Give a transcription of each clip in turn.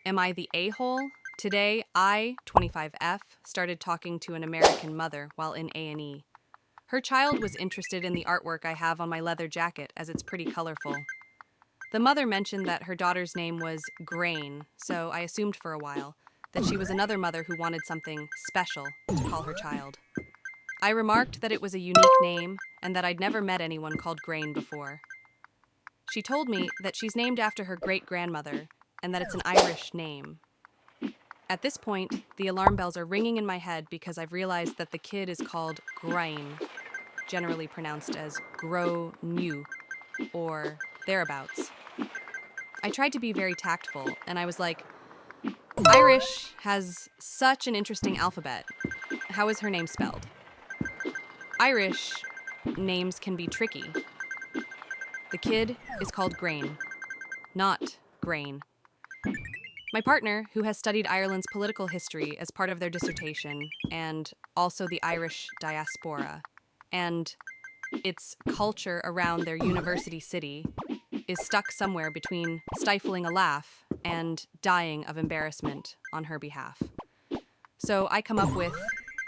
Am I the a-hole? Today, I, 25F, started talking to an American mother while in A&E. Her child was interested in the artwork I have on my leather jacket as it's pretty colorful. The mother mentioned that her daughter's name was Grain, so I assumed for a while that she was another mother who wanted something special to call her child. I remarked that it was a unique name and that I'd never met anyone called Grain before. She told me that she's named after her great-grandmother and that it's an Irish name. At this point, the alarm bells are ringing in my head because I've realized that the kid is called Grain, generally pronounced as Gro New, or thereabouts. I tried to be very tactful, and I was like, Irish has such an interesting alphabet. How is her name spelled? Irish names can be tricky. The kid is called Grain, not Grain. My partner, who has studied Ireland's political history as part of their dissertation, and also the Irish diaspora, and its culture around their university city, is stuck somewhere between stifling a laugh and dying of embarrassment on her behalf. So I come up with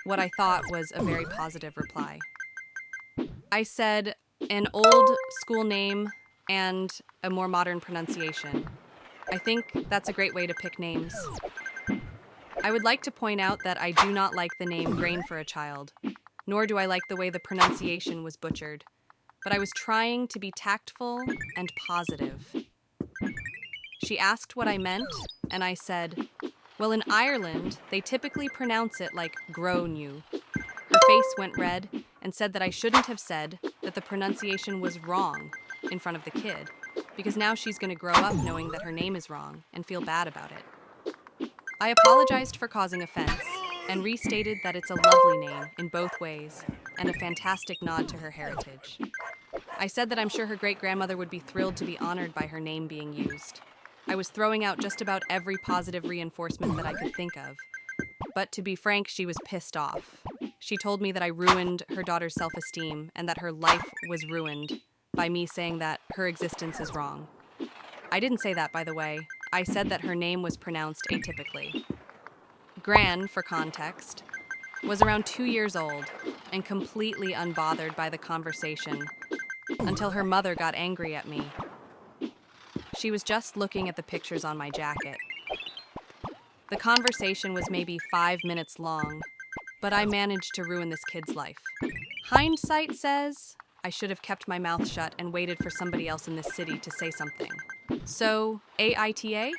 what I thought was a very positive reply. I said an old school name and a more modern pronunciation. I think that's a great way to pick names. I would like to point out that I do not like the name Grain for a child, nor do I like the way the pronunciation was butchered, but I was trying to be tactful and positive. She asked what I meant, and I said, well, in Ireland, they typically pronounce it like grow new. Her face went red and said that I shouldn't have said that the pronunciation was wrong in front of the kid, because now she's going to grow up knowing that her name is wrong and feel bad about it. I apologized for causing offense and restated that it's a lovely name in both ways and a fantastic nod to her heritage. I said that I'm sure her great-grandmother would be thrilled to be honored by her name being used. I was throwing out just about every positive reinforcement that I could think of. But to be frank, she was pissed off. She told me that I ruined her daughter's self-esteem and that her life was ruined by me saying that her existence is wrong. I didn't say that, by the way. I said that her name was pronounced atypically. Gran, for context, was around 2 years old and completely unbothered by the conversation until her mother got angry at me. She was just looking at the pictures on my jacket. The conversation was maybe 5 minutes long, but I managed to ruin this kid's life. Hindsight says I should have kept my mouth shut and waited for somebody else in this city to say something. So, Aita?